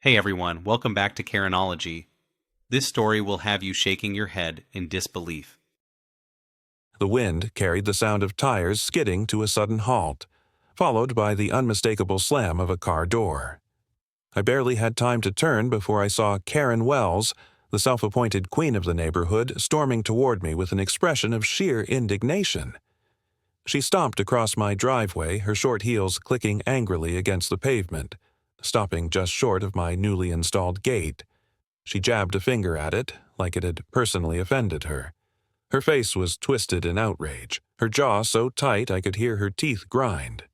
Hey everyone, welcome back to Karenology. This story will have you shaking your head in disbelief. The wind carried the sound of tires skidding to a sudden halt, followed by the unmistakable slam of a car door. I barely had time to turn before I saw Karen Wells, the self-appointed queen of the neighborhood, storming toward me with an expression of sheer indignation. She stomped across my driveway, her short heels clicking angrily against the pavement, stopping just short of my newly installed gate. She jabbed a finger at it, like it had personally offended her. Her face was twisted in outrage, her jaw so tight I could hear her teeth grind.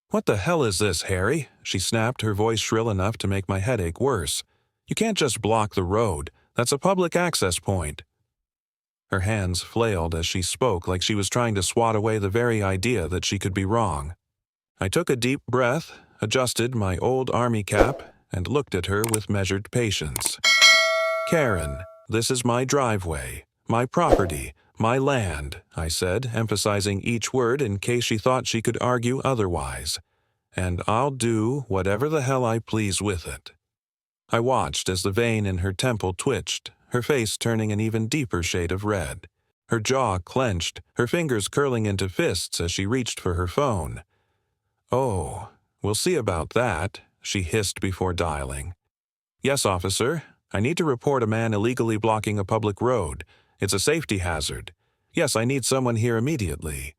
"What the hell is this, Harry?" she snapped, her voice shrill enough to make my headache worse. "You can't just block the road. That's a public access point." Her hands flailed as she spoke, like she was trying to swat away the very idea that she could be wrong. I took a deep breath, adjusted my old army cap, and looked at her with measured patience. "Karen, this is my driveway, my property, my land," I said, emphasizing each word in case she thought she could argue otherwise. "And I'll do whatever the hell I please with it." I watched as the vein in her temple twitched, her face turning an even deeper shade of red. Her jaw clenched, her fingers curling into fists as she reached for her phone. "Oh, we'll see about that," she hissed before dialing. "Yes, officer. I need to report a man illegally blocking a public road. It's a safety hazard. Yes, I need someone here immediately."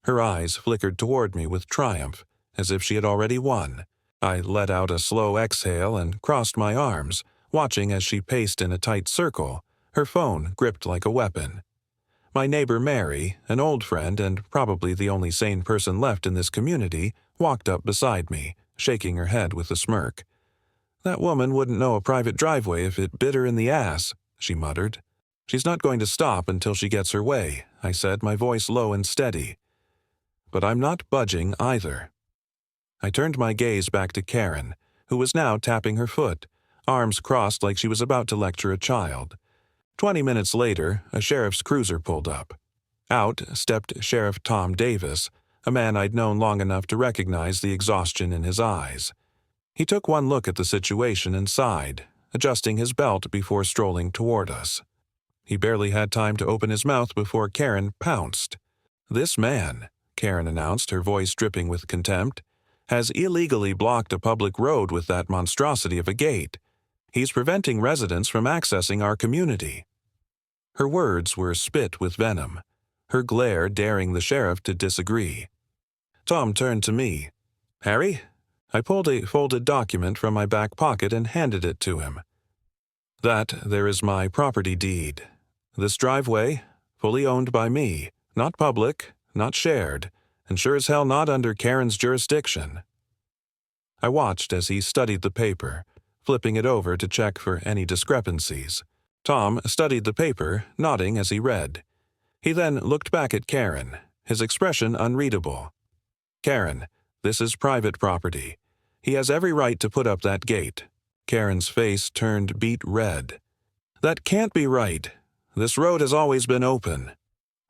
Her eyes flickered toward me with triumph, as if she had already won. I let out a slow exhale and crossed my arms, watching as she paced in a tight circle, her phone gripped like a weapon. My neighbor Mary, an old friend and probably the only sane person left in this community, walked up beside me, shaking her head with a smirk. "That woman wouldn't know a private driveway if it bit her in the ass," she muttered. "She's not going to stop until she gets her way," I said, my voice low and steady. "But I'm not budging either." I turned my gaze back to Karen, who was now tapping her foot, arms crossed like she was about to lecture a child. 20 minutes later, a sheriff's cruiser pulled up. Out stepped Sheriff Tom Davis, a man I'd known long enough to recognize the exhaustion in his eyes. He took one look at the situation and sighed, adjusting his belt before strolling toward us. He barely had time to open his mouth before Karen pounced. "This man," Karen announced, her voice dripping with contempt, "has illegally blocked a public road with that monstrosity of a gate. He's preventing residents from accessing our community." Her words were spit with venom, her glare daring the sheriff to disagree. Tom turned to me. "Harry?" I pulled a folded document from my back pocket and handed it to him. "That there is my property deed. This driveway, fully owned by me, not public, not shared, and sure as hell not under Karen's jurisdiction." I watched as he studied the paper, flipping it over to check for any discrepancies. Tom studied the paper, nodding as he read. He then looked back at Karen, his expression unreadable. "Karen, this is private property. He has every right to put up that gate." Karen's face turned beet red. "That can't be right. This road has always been open."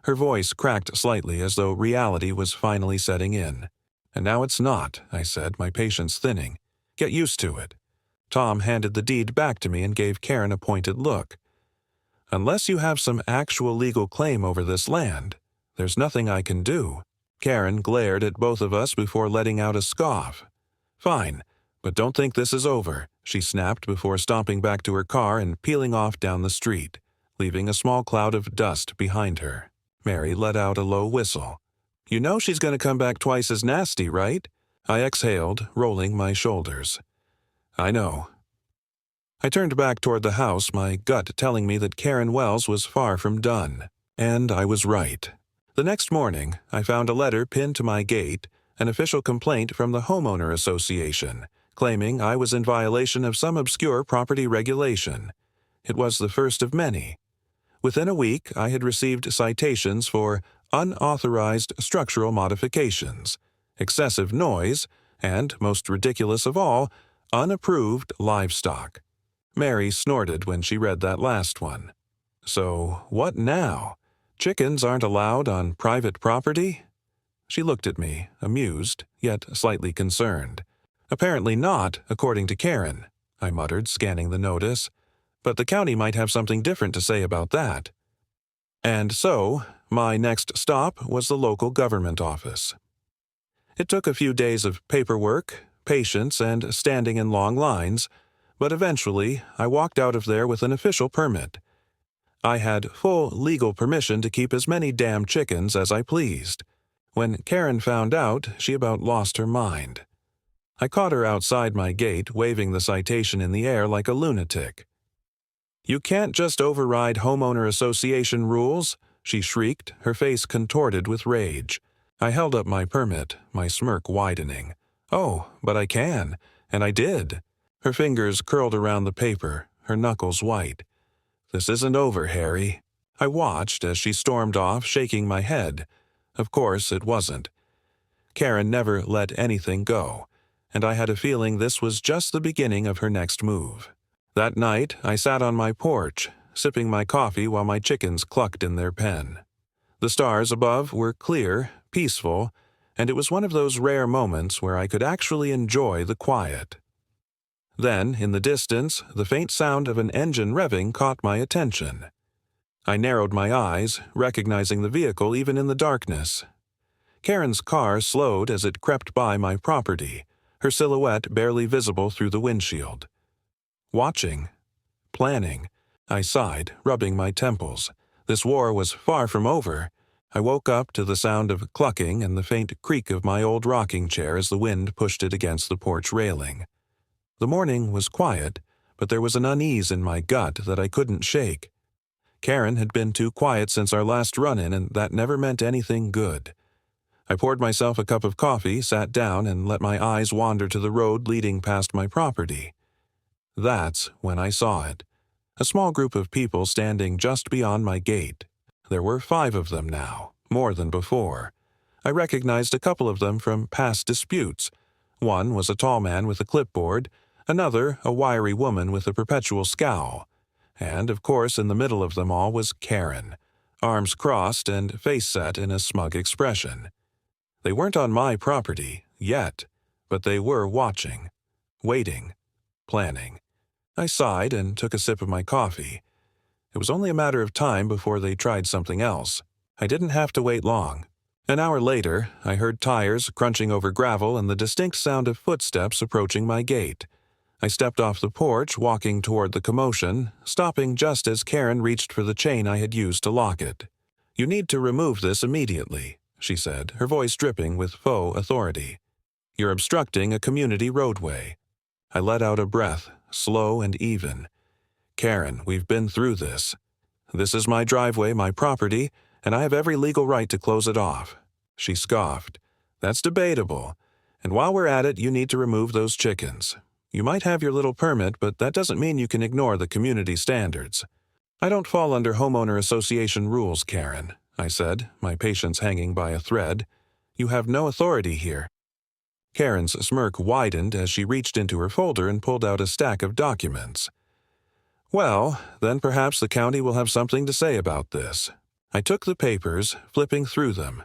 Her voice cracked slightly as though reality was finally setting in. "And now it's not," I said, my patience thinning. "Get used to it." Tom handed the deed back to me and gave Karen a pointed look. "Unless you have some actual legal claim over this land, there's nothing I can do." Karen glared at both of us before letting out a scoff. "Fine, but don't think this is over," she snapped before stomping back to her car and peeling off down the street, leaving a small cloud of dust behind her. Mary let out a low whistle. "You know she's going to come back twice as nasty, right?" I exhaled, rolling my shoulders. "I know." I turned back toward the house, my gut telling me that Karen Wells was far from done. And I was right. The next morning, I found a letter pinned to my gate, an official complaint from the Homeowner Association, claiming I was in violation of some obscure property regulation. It was the first of many. Within a week, I had received citations for unauthorized structural modifications, excessive noise, and, most ridiculous of all, unapproved livestock. Mary snorted when she read that last one. So, what now? Chickens aren't allowed on private property? She looked at me, amused, yet slightly concerned. Apparently not, according to Karen. I muttered, scanning the notice. But the county might have something different to say about that. And so, my next stop was the local government office. It took a few days of paperwork, patience, and standing in long lines, but eventually I walked out of there with an official permit. I had full legal permission to keep as many damn chickens as I pleased. When Karen found out, she about lost her mind. I caught her outside my gate, waving the citation in the air like a lunatic. "You can't just override Homeowner Association rules," she shrieked, her face contorted with rage. I held up my permit, my smirk widening. "Oh, but I can," and I did. Her fingers curled around the paper, her knuckles white. "This isn't over, Harry." I watched as she stormed off, shaking my head. Of course it wasn't. Karen never let anything go, and I had a feeling this was just the beginning of her next move. That night, I sat on my porch, sipping my coffee while my chickens clucked in their pen. The stars above were clear, peaceful, and it was one of those rare moments where I could actually enjoy the quiet. Then, in the distance, the faint sound of an engine revving caught my attention. I narrowed my eyes, recognizing the vehicle even in the darkness. Karen's car slowed as it crept by my property, her silhouette barely visible through the windshield. Watching. Planning. I sighed, rubbing my temples. This war was far from over. I woke up to the sound of clucking and the faint creak of my old rocking chair as the wind pushed it against the porch railing. The morning was quiet, but there was an unease in my gut that I couldn't shake. Karen had been too quiet since our last run-in, and that never meant anything good. I poured myself a cup of coffee, sat down, and let my eyes wander to the road leading past my property. That's when I saw it. A small group of people standing just beyond my gate. There were 5 of them now, more than before. I recognized a couple of them from past disputes. One was a tall man with a clipboard, another a wiry woman with a perpetual scowl. And, of course, in the middle of them all was Karen, arms crossed and face set in a smug expression. They weren't on my property, yet, but they were watching, waiting, planning. I sighed and took a sip of my coffee. It was only a matter of time before they tried something else. I didn't have to wait long. An hour later, I heard tires crunching over gravel and the distinct sound of footsteps approaching my gate. I stepped off the porch, walking toward the commotion, stopping just as Karen reached for the chain I had used to lock it. "You need to remove this immediately," she said, her voice dripping with faux authority. "You're obstructing a community roadway." I let out a breath, slow and even. "Karen, we've been through this. This is my driveway, my property, and I have every legal right to close it off." She scoffed. "That's debatable. And while we're at it, you need to remove those chickens. You might have your little permit, but that doesn't mean you can ignore the community standards." "I don't fall under Homeowner Association rules, Karen," I said, my patience hanging by a thread. "You have no authority here." Karen's smirk widened as she reached into her folder and pulled out a stack of documents. "Well, then perhaps the county will have something to say about this." I took the papers, flipping through them.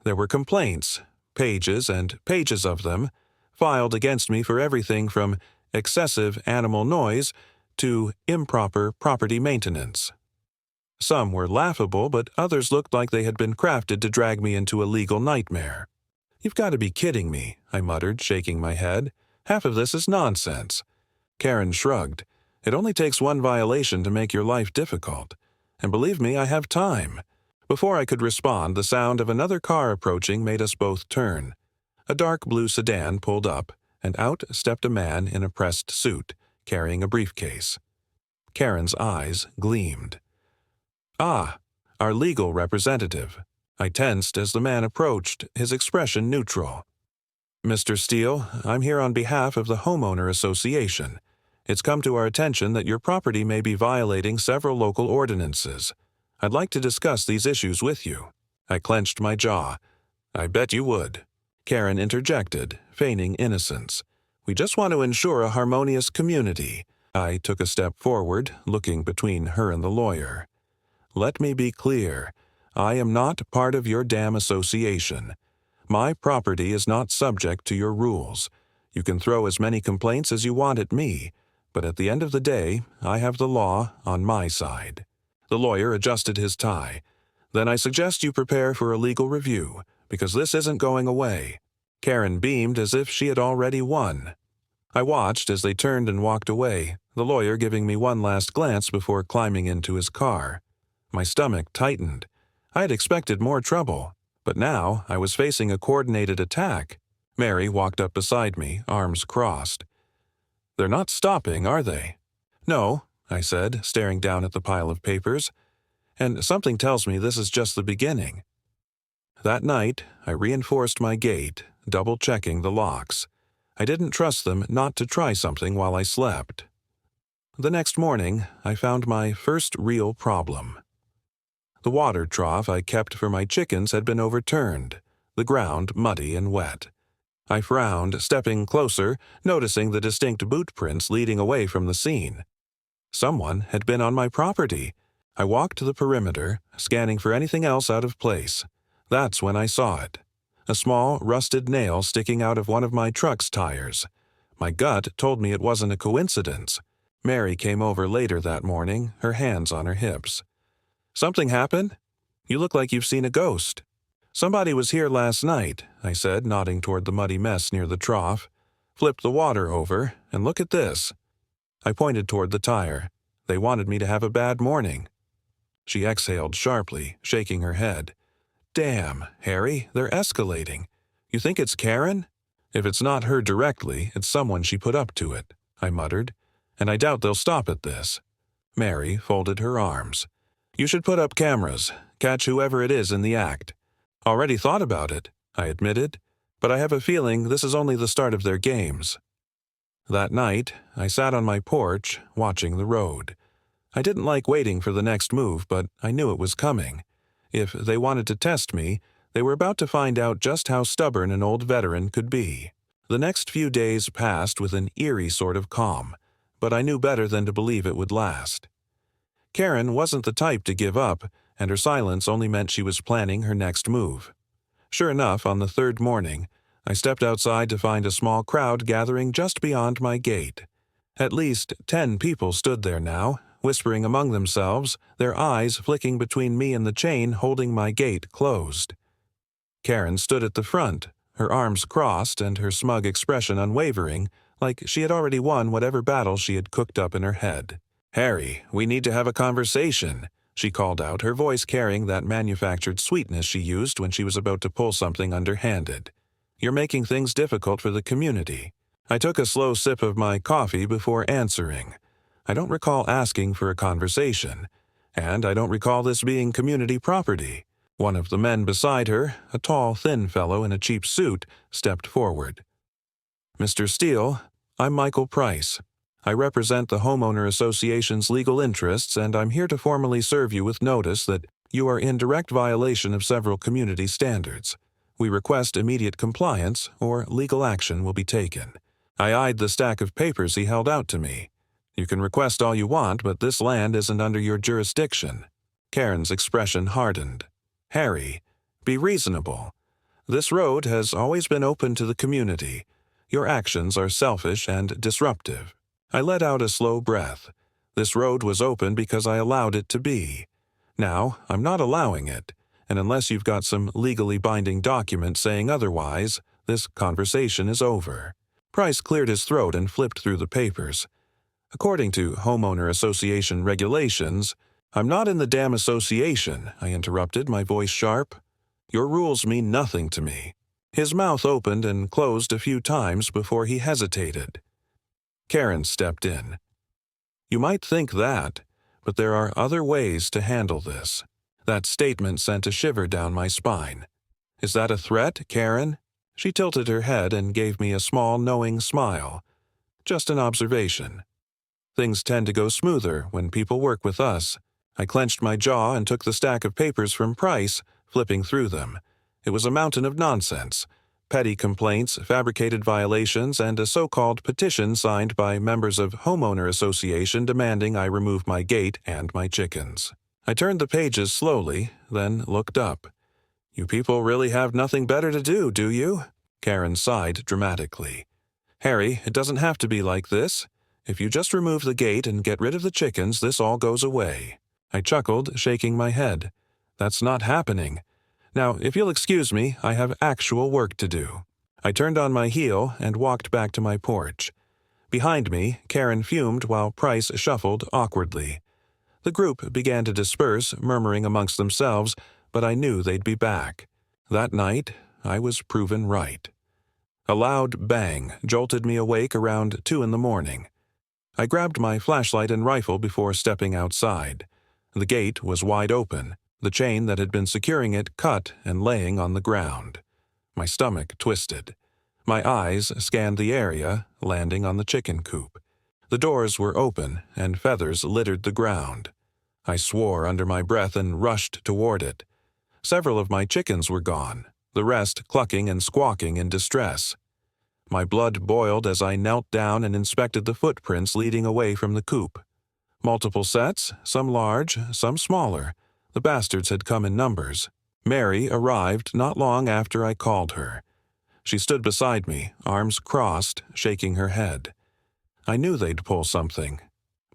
There were complaints, pages and pages of them, filed against me for everything from excessive animal noise to improper property maintenance. Some were laughable, but others looked like they had been crafted to drag me into a legal nightmare. "You've got to be kidding me," I muttered, shaking my head. "Half of this is nonsense." Karen shrugged. "It only takes one violation to make your life difficult. And believe me, I have time." Before I could respond, the sound of another car approaching made us both turn. A dark blue sedan pulled up, and out stepped a man in a pressed suit, carrying a briefcase. Karen's eyes gleamed. "Ah, our legal representative." I tensed as the man approached, his expression neutral. "Mr. Steele, I'm here on behalf of the Homeowner Association. It's come to our attention that your property may be violating several local ordinances. I'd like to discuss these issues with you." I clenched my jaw. "I bet you would." Karen interjected, feigning innocence. "We just want to ensure a harmonious community." I took a step forward, looking between her and the lawyer. "Let me be clear. I am not part of your damn association. My property is not subject to your rules. You can throw as many complaints as you want at me, But at the end of the day, I have the law on my side. The lawyer adjusted his tie. Then I suggest you prepare for a legal review, because this isn't going away. Karen beamed as if she had already won. I watched as they turned and walked away, the lawyer giving me one last glance before climbing into his car. My stomach tightened. I had expected more trouble, but now I was facing a coordinated attack. Mary walked up beside me, arms crossed. "They're not stopping, are they?" "No," I said, staring down at the pile of papers. "And something tells me this is just the beginning." That night, I reinforced my gate, double-checking the locks. I didn't trust them not to try something while I slept. The next morning, I found my first real problem. The water trough I kept for my chickens had been overturned, the ground muddy and wet. I frowned, stepping closer, noticing the distinct boot prints leading away from the scene. Someone had been on my property. I walked the perimeter, scanning for anything else out of place. That's when I saw it. A small, rusted nail sticking out of one of my truck's tires. My gut told me it wasn't a coincidence. Mary came over later that morning, her hands on her hips. "Something happened? You look like you've seen a ghost." "Somebody was here last night," I said, nodding toward the muddy mess near the trough. "Flip the water over, and look at this." I pointed toward the tire. "They wanted me to have a bad morning." She exhaled sharply, shaking her head. "Damn, Harry, they're escalating. You think it's Karen?" "If it's not her directly, it's someone she put up to it," I muttered. "And I doubt they'll stop at this." Mary folded her arms. "You should put up cameras, catch whoever it is in the act." "Already thought about it," I admitted, "but I have a feeling this is only the start of their games." That night, I sat on my porch, watching the road. I didn't like waiting for the next move, but I knew it was coming. If they wanted to test me, they were about to find out just how stubborn an old veteran could be. The next few days passed with an eerie sort of calm, but I knew better than to believe it would last. Karen wasn't the type to give up, and her silence only meant she was planning her next move. Sure enough, on the third morning, I stepped outside to find a small crowd gathering just beyond my gate. At least 10 people stood there now, whispering among themselves, their eyes flicking between me and the chain holding my gate closed. Karen stood at the front, her arms crossed and her smug expression unwavering, like she had already won whatever battle she had cooked up in her head. "Harry, we need to have a conversation," she called out, her voice carrying that manufactured sweetness she used when she was about to pull something underhanded. "You're making things difficult for the community." I took a slow sip of my coffee before answering. I don't recall asking for a conversation, and I don't recall this being community property. One of the men beside her, a tall, thin fellow in a cheap suit, stepped forward. "Mr. Steele, I'm Michael Price. I represent the Homeowner Association's legal interests, and I'm here to formally serve you with notice that you are in direct violation of several community standards. We request immediate compliance, or legal action will be taken." I eyed the stack of papers he held out to me. "You can request all you want, but this land isn't under your jurisdiction." Karen's expression hardened. "Harry, be reasonable. This road has always been open to the community. Your actions are selfish and disruptive." I let out a slow breath. This road was open because I allowed it to be. Now, I'm not allowing it, and unless you've got some legally binding document saying otherwise, this conversation is over. Price cleared his throat and flipped through the papers. "According to Homeowner Association regulations—" "I'm not in the damn association," I interrupted, my voice sharp. "Your rules mean nothing to me." His mouth opened and closed a few times before he hesitated. Karen stepped in. "You might think that, but there are other ways to handle this." That statement sent a shiver down my spine. "Is that a threat, Karen?" She tilted her head and gave me a small, knowing smile. "Just an observation. Things tend to go smoother when people work with us." I clenched my jaw and took the stack of papers from Price, flipping through them. It was a mountain of nonsense. Petty complaints, fabricated violations, and a so-called petition signed by members of Homeowner Association demanding I remove my gate and my chickens. I turned the pages slowly, then looked up. "You people really have nothing better to do, do you?" Karen sighed dramatically. "Harry, it doesn't have to be like this. If you just remove the gate and get rid of the chickens, this all goes away." I chuckled, shaking my head. "That's not happening. Now, if you'll excuse me, I have actual work to do." I turned on my heel and walked back to my porch. Behind me, Karen fumed while Price shuffled awkwardly. The group began to disperse, murmuring amongst themselves, but I knew they'd be back. That night, I was proven right. A loud bang jolted me awake around 2 in the morning. I grabbed my flashlight and rifle before stepping outside. The gate was wide open, the chain that had been securing it cut and laying on the ground. My stomach twisted. My eyes scanned the area, landing on the chicken coop. The doors were open, and feathers littered the ground. I swore under my breath and rushed toward it. Several of my chickens were gone, the rest clucking and squawking in distress. My blood boiled as I knelt down and inspected the footprints leading away from the coop. Multiple sets, some large, some smaller. The bastards had come in numbers. Mary arrived not long after I called her. She stood beside me, arms crossed, shaking her head. I knew they'd pull something.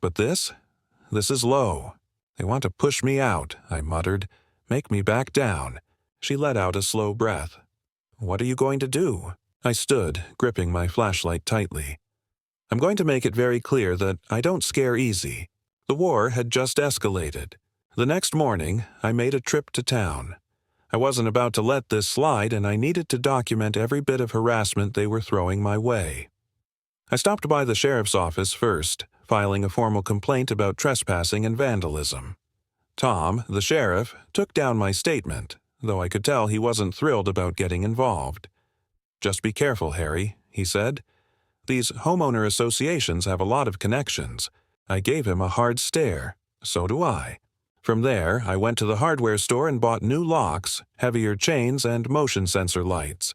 But this is low. "They want to push me out," I muttered. "Make me back down." She let out a slow breath. "What are you going to do?" I stood, gripping my flashlight tightly. "I'm going to make it very clear that I don't scare easy." The war had just escalated. The next morning, I made a trip to town. I wasn't about to let this slide, and I needed to document every bit of harassment they were throwing my way. I stopped by the sheriff's office first, filing a formal complaint about trespassing and vandalism. Tom, the sheriff, took down my statement, though I could tell he wasn't thrilled about getting involved. "Just be careful, Harry," he said. "These homeowner associations have a lot of connections." I gave him a hard stare. So do I. From there, I went to the hardware store and bought new locks, heavier chains, and motion sensor lights.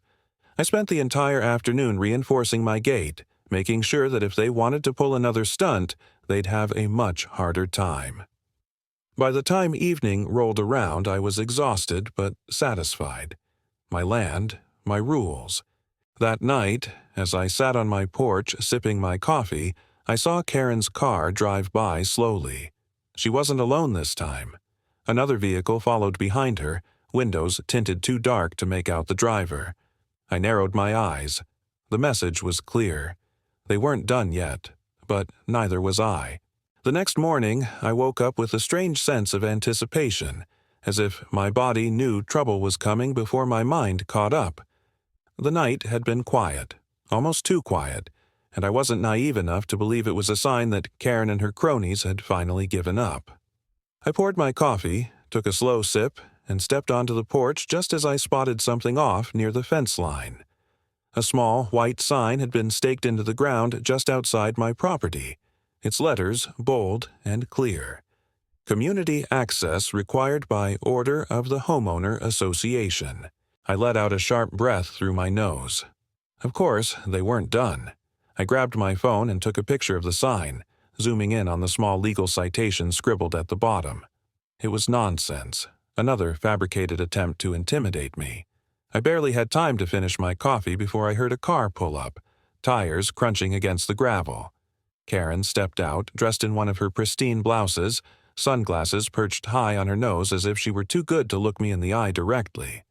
I spent the entire afternoon reinforcing my gate, making sure that if they wanted to pull another stunt, they'd have a much harder time. By the time evening rolled around, I was exhausted but satisfied. My land, my rules. That night, as I sat on my porch sipping my coffee, I saw Karen's car drive by slowly. She wasn't alone this time. Another vehicle followed behind her, windows tinted too dark to make out the driver. I narrowed my eyes. The message was clear. They weren't done yet, but neither was I. The next morning, I woke up with a strange sense of anticipation, as if my body knew trouble was coming before my mind caught up. The night had been quiet, almost too quiet, and I wasn't naive enough to believe it was a sign that Karen and her cronies had finally given up. I poured my coffee, took a slow sip, and stepped onto the porch just as I spotted something off near the fence line. A small white sign had been staked into the ground just outside my property, its letters bold and clear. Community access required by order of the Homeowner Association. I let out a sharp breath through my nose. Of course, they weren't done. I grabbed my phone and took a picture of the sign, zooming in on the small legal citation scribbled at the bottom. It was nonsense, another fabricated attempt to intimidate me. I barely had time to finish my coffee before I heard a car pull up, tires crunching against the gravel. Karen stepped out, dressed in one of her pristine blouses, sunglasses perched high on her nose as if she were too good to look me in the eye directly.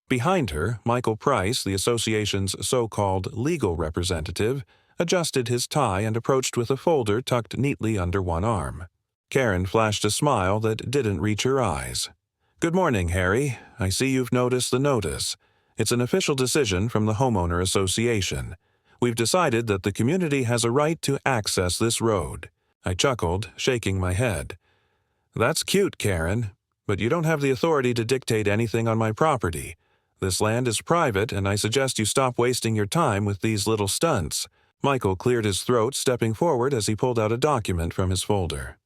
Behind her, Michael Price, the association's so-called legal representative, adjusted his tie and approached with a folder tucked neatly under one arm. Karen flashed a smile that didn't reach her eyes. "Good morning, Harry. I see you've noticed the notice. It's an official decision from the Homeowner Association. We've decided that the community has a right to access this road." I chuckled, shaking my head. "That's cute, Karen, but you don't have the authority to dictate anything on my property. This land is private, and I suggest you stop wasting your time with these little stunts." Michael cleared his throat, stepping forward as he pulled out a document from his folder.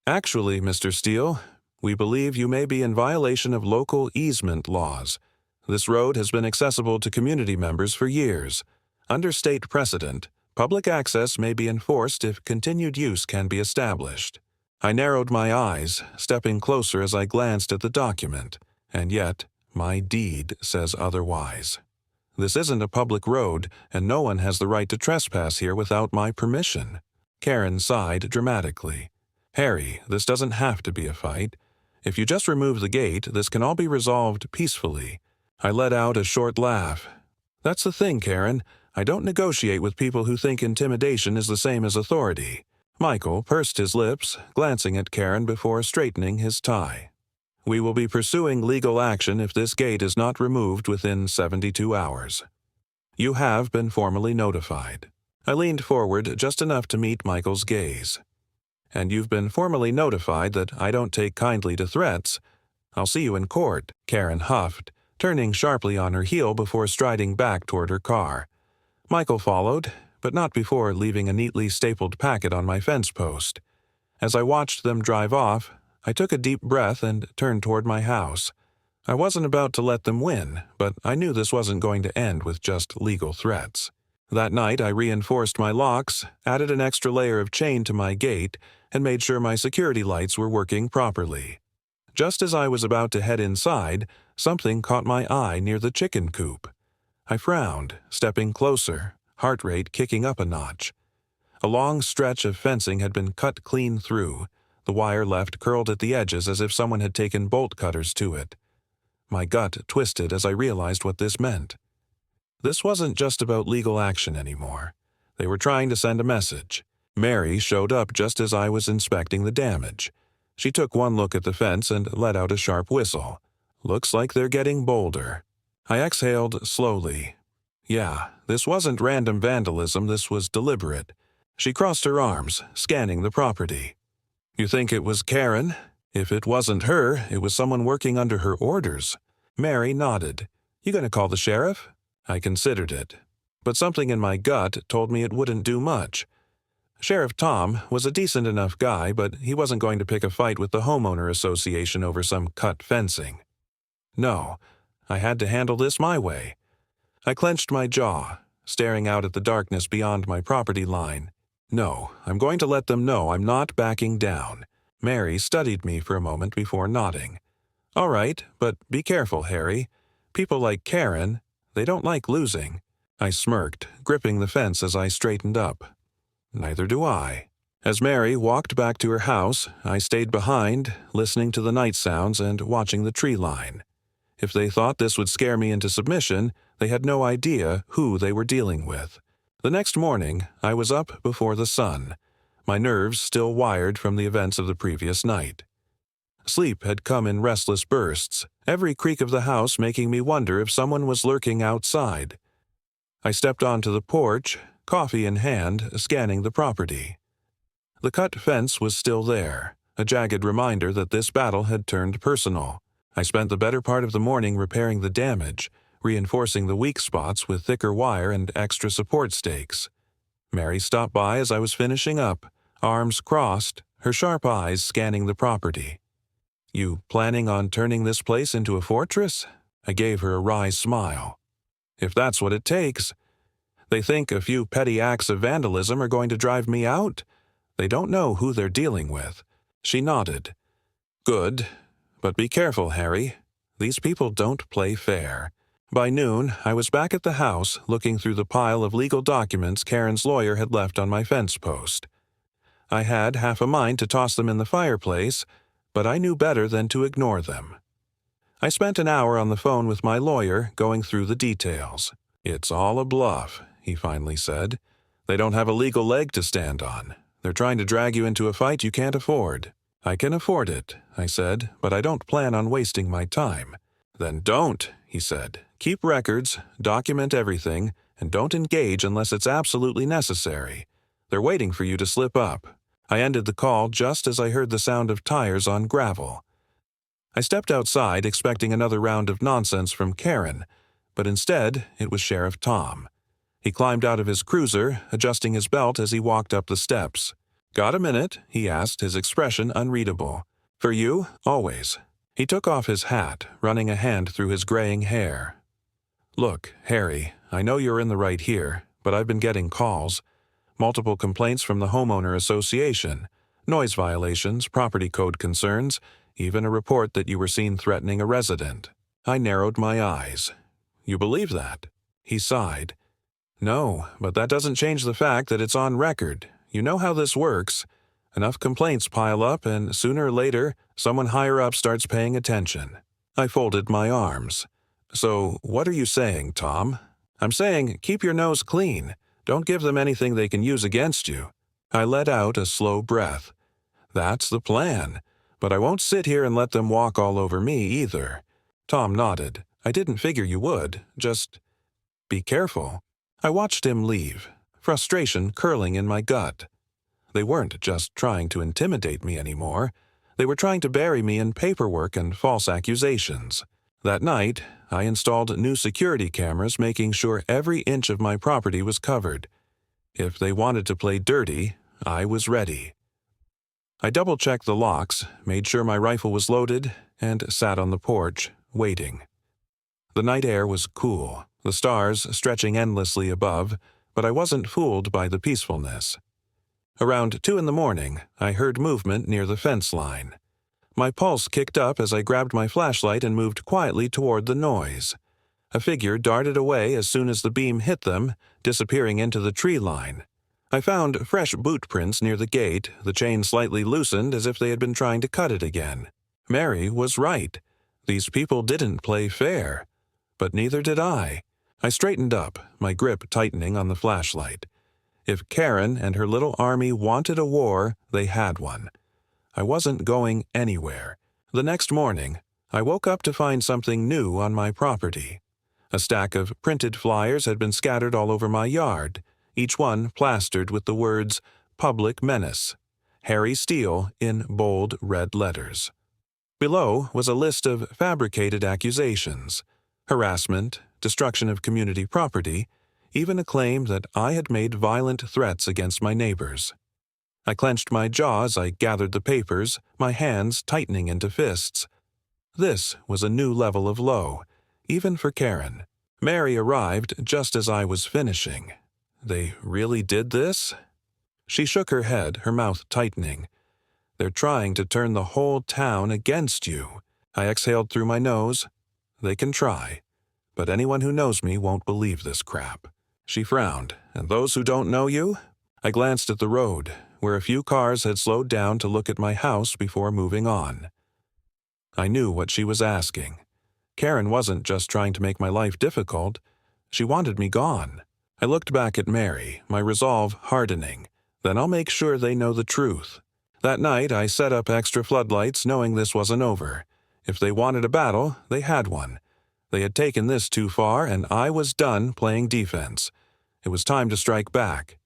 "Actually, Mr. Steele, we believe you may be in violation of local easement laws. This road has been accessible to community members for years. Under state precedent, public access may be enforced if continued use can be established." I narrowed my eyes, stepping closer as I glanced at the document, and yet my deed says otherwise. This isn't a public road, and no one has the right to trespass here without my permission. Karen sighed dramatically. "Harry, this doesn't have to be a fight. If you just remove the gate, this can all be resolved peacefully." I let out a short laugh. "That's the thing, Karen. I don't negotiate with people who think intimidation is the same as authority." Michael pursed his lips, glancing at Karen before straightening his tie. "We will be pursuing legal action if this gate is not removed within 72 hours. You have been formally notified." I leaned forward just enough to meet Michael's gaze. "And you've been formally notified that I don't take kindly to threats. I'll see you in court," Karen huffed, turning sharply on her heel before striding back toward her car. Michael followed, but not before leaving a neatly stapled packet on my fence post. As I watched them drive off, I took a deep breath and turned toward my house. I wasn't about to let them win, but I knew this wasn't going to end with just legal threats. That night I reinforced my locks, added an extra layer of chain to my gate, and made sure my security lights were working properly. Just as I was about to head inside, something caught my eye near the chicken coop. I frowned, stepping closer, heart rate kicking up a notch. A long stretch of fencing had been cut clean through, the wire left curled at the edges as if someone had taken bolt cutters to it. My gut twisted as I realized what this meant. This wasn't just about legal action anymore. They were trying to send a message. Mary showed up just as I was inspecting the damage. She took one look at the fence and let out a sharp whistle. "Looks like they're getting bolder." I exhaled slowly. Yeah, this wasn't random vandalism, this was deliberate. She crossed her arms, scanning the property. "You think it was Karen? If it wasn't her, it was someone working under her orders." Mary nodded. "You gonna call the sheriff?" I considered it, but something in my gut told me it wouldn't do much. Sheriff Tom was a decent enough guy, but he wasn't going to pick a fight with the Homeowner Association over some cut fencing. No, I had to handle this my way. I clenched my jaw, staring out at the darkness beyond my property line. No, I'm going to let them know I'm not backing down. Mary studied me for a moment before nodding. "All right, but be careful, Harry. People like Karen, they don't like losing." I smirked, gripping the fence as I straightened up. "Neither do I." As Mary walked back to her house, I stayed behind, listening to the night sounds and watching the tree line. If they thought this would scare me into submission, they had no idea who they were dealing with. The next morning, I was up before the sun, my nerves still wired from the events of the previous night. Sleep had come in restless bursts, every creak of the house making me wonder if someone was lurking outside. I stepped onto the porch, coffee in hand, scanning the property. The cut fence was still there, a jagged reminder that this battle had turned personal. I spent the better part of the morning repairing the damage, reinforcing the weak spots with thicker wire and extra support stakes. Mary stopped by as I was finishing up, arms crossed, her sharp eyes scanning the property. "You planning on turning this place into a fortress?" I gave her a wry smile. "If that's what it takes. They think a few petty acts of vandalism are going to drive me out? They don't know who they're dealing with." She nodded. "Good. But be careful, Harry. These people don't play fair." By noon, I was back at the house, looking through the pile of legal documents Karen's lawyer had left on my fence post. I had half a mind to toss them in the fireplace, but I knew better than to ignore them. I spent an hour on the phone with my lawyer, going through the details. "It's all a bluff," he finally said. "They don't have a legal leg to stand on. They're trying to drag you into a fight you can't afford." "I can afford it," I said, "but I don't plan on wasting my time." "Then don't," he said. "Keep records, document everything, and don't engage unless it's absolutely necessary. They're waiting for you to slip up." I ended the call just as I heard the sound of tires on gravel. I stepped outside expecting another round of nonsense from Karen, but instead it was Sheriff Tom. He climbed out of his cruiser, adjusting his belt as he walked up the steps. "Got a minute?" he asked, his expression unreadable. "For you, always." He took off his hat, running a hand through his graying hair. "Look, Harry, I know you're in the right here, but I've been getting calls. Multiple complaints from the Homeowner Association, noise violations, property code concerns, even a report that you were seen threatening a resident." I narrowed my eyes. "You believe that?" He sighed. "No, but that doesn't change the fact that it's on record. You know how this works. Enough complaints pile up, and sooner or later, someone higher up starts paying attention. I folded my arms. So, what are you saying, Tom? I'm saying keep your nose clean. Don't give them anything they can use against you. I let out a slow breath. That's the plan. But I won't sit here and let them walk all over me either. Tom nodded. I didn't figure you would. Just be careful. I watched him leave, frustration curling in my gut. They weren't just trying to intimidate me anymore. They were trying to bury me in paperwork and false accusations. That night, I installed new security cameras, making sure every inch of my property was covered. If they wanted to play dirty, I was ready. I double-checked the locks, made sure my rifle was loaded, and sat on the porch, waiting. The night air was cool, the stars stretching endlessly above, but I wasn't fooled by the peacefulness. Around 2 a.m, I heard movement near the fence line. My pulse kicked up as I grabbed my flashlight and moved quietly toward the noise. A figure darted away as soon as the beam hit them, disappearing into the tree line. I found fresh boot prints near the gate, the chain slightly loosened as if they had been trying to cut it again. Mary was right. These people didn't play fair. But neither did I. I straightened up, my grip tightening on the flashlight. If Karen and her little army wanted a war, they had one. I wasn't going anywhere. The next morning, I woke up to find something new on my property. A stack of printed flyers had been scattered all over my yard, each one plastered with the words, "Public Menace," Harry Steele in bold red letters. Below was a list of fabricated accusations, harassment, destruction of community property, even a claim that I had made violent threats against my neighbors. I clenched my jaw as I gathered the papers, my hands tightening into fists. This was a new level of low, even for Karen. Mary arrived just as I was finishing. They really did this? She shook her head, her mouth tightening. They're trying to turn the whole town against you. I exhaled through my nose. They can try, but anyone who knows me won't believe this crap. She frowned. And those who don't know you? I glanced at the road, where a few cars had slowed down to look at my house before moving on. I knew what she was asking. Karen wasn't just trying to make my life difficult. She wanted me gone. I looked back at Mary, my resolve hardening. Then I'll make sure they know the truth. That night, I set up extra floodlights, knowing this wasn't over. If they wanted a battle, they had one. They had taken this too far, and I was done playing defense. It was time to strike back.